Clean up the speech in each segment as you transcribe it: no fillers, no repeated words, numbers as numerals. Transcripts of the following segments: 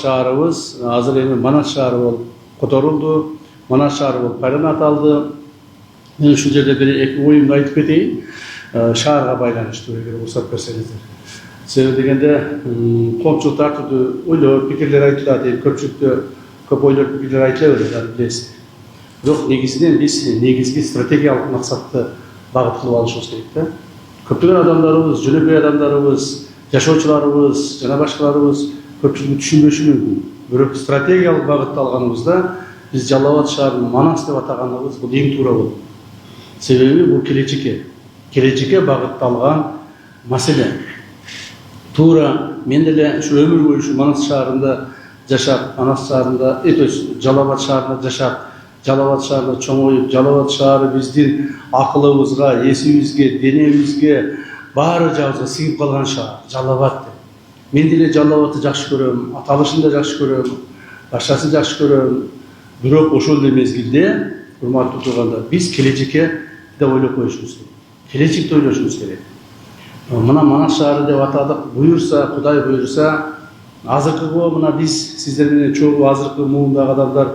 Şahrımız hazır emin Manas şahrı olup kotoruldu. Manas şahrı olup paylana ataldı. Ben şu yerde bir ek oyunda aytıp keteyim. Şahrga baylanıştı öyle ruhsat bersenizler. Sebebi degende komşuluk tartırdı, oylor pikirler aytılar deyip köpçülükte köp oylor pikirler aytılar bilesiz. Yok negiziden biz negizgi stratejiyalык maksatты bagıt kılıp alışımız керек da. Köpçülük adamlarımız, jönökөy adamlarımız, yaşaучуларыбыз, жана башкаларыбыз көпчүлүк түшүнбөшү мүмкүн. Бирок стратегиялык багытты алганыбызда биз Жалал Абад шаарын Манас деп атаганыбыз бул эң туура болду. Себеби бул келечекке багытталган маселе. Туура мен деле ушу өмүр бою ушу Манас шаарында жашап, Манас шаарында, Жалал Абад шаарында жашап, Жалал Абад шаарында чоңоюп, Жалал Абад шаары биздин акылыбызга, эсибизге, денебизге, баары жагыбызга сиңип калган шаар, Жалал Абад. Мен деле Жалал Абадты жакшы көрөм, аталышын да жакшы көрөм, башчасын жакшы көрөм. Бирок ошол эле мезгилде, урматтуу тургандар, биз келечекке да ойлоп коюшубуз керек. Келечекти ойлошубуз керек. Мына Манас шаары деп атадык, буюрса, Кудай буюрса, азыркы мына биз сиздер менен чогуу азыркы муундагы адамдар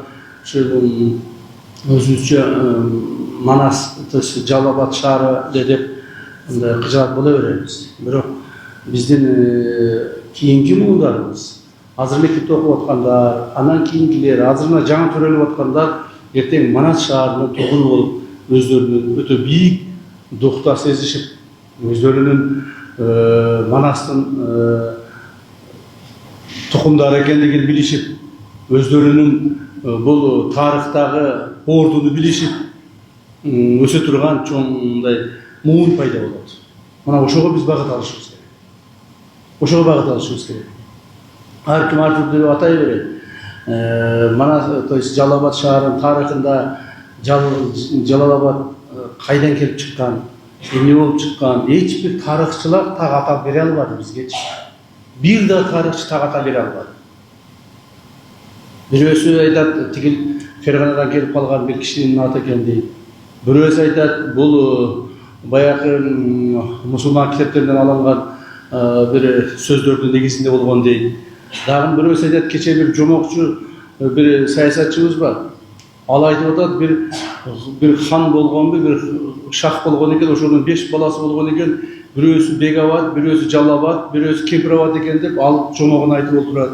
ошо өзүбүзчө Манас, Жалал Абад шаары деп кыжаат боло беребиз. Бирок биздин кийинки муундарыбыз, азыр мектепте окуп аткандар, анан кийинкилер, азыр жаңы төрөлүп аткандар эртең Манас шаарынын тургуну болуп, өздөрүнүн өтө бийик духта сезишип, өздөрүнүн Манастын тукумдары экендигин билишип, өздөрүнүн бул тарыхтагы ордуну билишип, өсө турган чоңдай муун пайда болот. Мына ошого биз багыт алышыбыз керек. Ошого багыт алышыбыз керек. Ар ким ар түрдүү деп атай берет. Мана, то есть Жалал Абад шаарынын тарыхында Жалал Абад кайдан келип чыккан, эмне болуп чыккан, эч бир тарыхчылар так атап бере албады бизгечи. Бир да тарыхчы так атап бере албады. Бирөөсү айтат, тигил Ферганадан келип калган бир кишинин аты экен дейт. Бирөөсү айтат, бул баягы мусулман китептеринен алынган бир сөздөрдүн негизинде болгон дейт. Дагы бирөөсү айтат, кече бир жомокчу бир саясатчыбыз бар. Ал айтып атат, бир хан болгонбу, бир шах болгон экен, ошонун 5 баласы болгон экен. Бирөөсү Бегабад, бирөөсү Жалал Абад, бирөөсү Кемпирабад экен деп ал жомогун айтып отурат.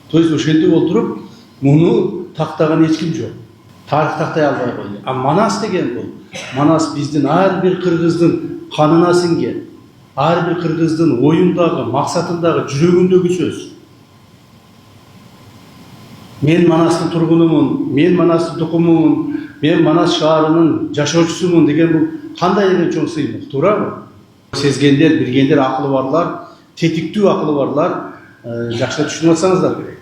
То есть ошентип отуруп, муну тактаган эч ким жок. Тарих тактай албай койду. А Манас деген бул. Манас биздин ар бир кыргыздын канына сиңген, ар бир кыргыздын оюндагы, максатындагы, жүрөгүндөгү сөз. Мен Манастын тургунумун, мен Манастын тукумумун, мен Манас шаарынын жашоочусумун деген бул кандай деген чоң сыймык, туурабы? Сезгендер, билгендер, акылы барлар, тетиктүү акылы барлар жакшы түшүнүп атсаңыздар керек.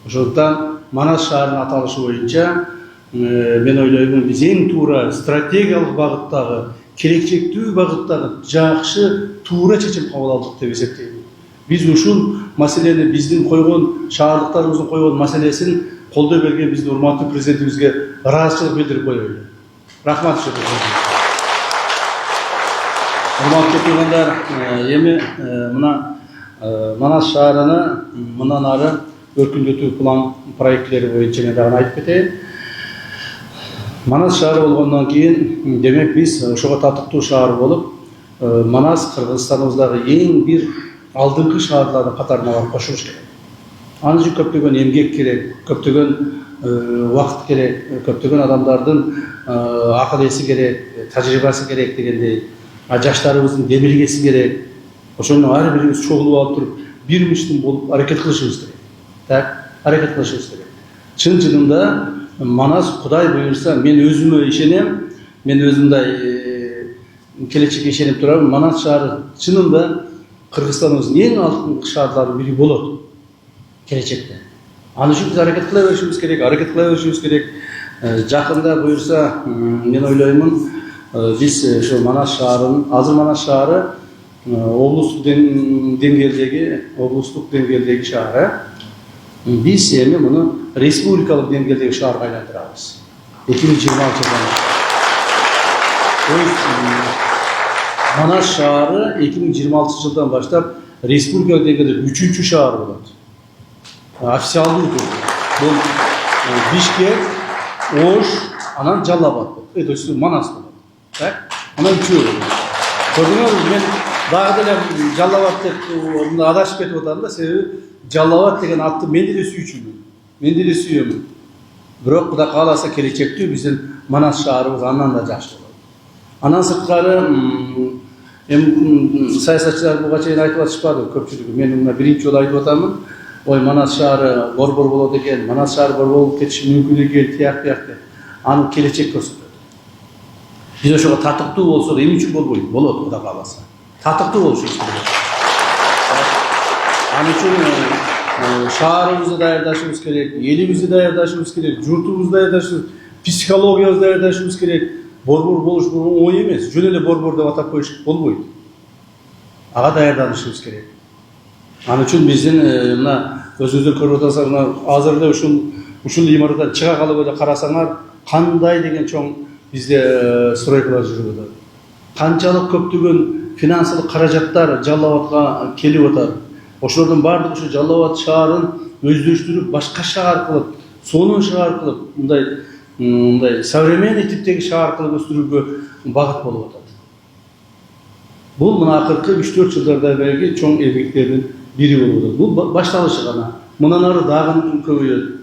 Ошондуктан Манас шаарынын аталышы боюнча мен ойлоймун, биз эң туура стратегиялык багыттагы, келечектүү багыттагы жакшы туура чечим кабыл алдык деп эсептейм. Биз ушул маселени, биздин койгон шаардыктарыбыздын койгон маселесин колдой берген биздин урматтуу президентибизге ыраазычылык билдирип коелу. Рахмат. Урматтуу тургандар, эми мына Манас шаарыны мындан ары өркүндөтүү план проекттери боюнча мен дагы айтып кетейин. Манас шаары болгондон кийин, демек биз ошого татыктуу шаар болуп, Манас Кыргызстаныбыздагы эң бир алдыңкы шаарлардын катарына барып кошулуш керек. Аны үчүн көптөгөн эмгек керек, көптөгөн убакыт керек, көптөгөн адамдардын акыл эси керек, тажрыйбасы керек дегендей, жаштарыбыздын демилгеси керек. Ошону ар бирибиз чогулуп алып туруп, бир миштин болуп аракет кылышыбыз керек. Так, аракет кылышыбыз керек. Чын чынында Манас, Кудай буюрса, мен өзүмө ишенем, мен өзүмдай келечекке ишенип турам. Манас шаары чынында Кыргызстаныбыздын эң алдыңкы шаарларынын бири болот келечекте. Аны үчүн биз аракет кыла беришибиз керек, Жакында буюрса, мен ойлоймун, биз ошо Манас шаарынын, азыр Манас шаары облустук деңгээлдеги шаар. Биз эми муну республикалык деңгээлдеги шаарга айландырабыз. 2026 жылдан. Манас шаары 2026 жылдан баштап республика деңгээлде 3-ші шаар болот. официалдуу түрдө. Бул Бишкек, Ош, анан Жалал Абад. Это все Манас болот. Так? Анан үчөө. Көрдүңөрбү, мен дагы деле Жалал Абад деп адашып кетип атам да, себеби Жалал Абад деген атты мен деле сүйчүмүн. Мен деле сүйөмүн. Бирок Кудай кааласа келечекте биздин Манас шаарыбыз андан да жакшы болот. Анан сырткары саясатчылар буга чейин айтып атышпады көпчүлүгү. Мен мына биринчи жолу айтып атамын. Ой, Манас шаары борбор болот экен, Манас шаары борбор болуп кетиши мүмкүн экен, тияк деп. Аны келечек көрсөтөт. Биз ошого татыктуу болсок, эмне үчүн болбойт? Болот, Кудай кааласа. Татыктуу болуш керек. Аны үчүн шаарыбызды даярдашыбыз керек, элибизди даярдашыбыз керек, журтубузду даярдашыбыз, психологиябызды даярдашыбыз керек. Борбор болуш оңой эмес. Жөн эле борбор деп атап коюш болбойт. Ага даярданышыбыз керек. Аны үчүн биздин мына өзүңүздөр көрүп атасыңар, мына азыр эле ушул имараттан чыга калып эле карасаңар, кандай деген чоң бизде стройкалар жүрүп атат. Канчалык көптөгөн финансылык каражаттар Жалал Абадка келип атат. Ошолордун баардыгы ушу Жалал Абад шаарын өздөштүрүп, башка шаар кылып, сонун шаар кылып, мындай современный типтеги шаар кылып өстүрүүгө багыт болуп атат. Бул мына акыркы 3-4 жылдардагы чоң эмгектердин бири болуп атат. Бул башталышы гана. Мындан ары дагы көбөйөт.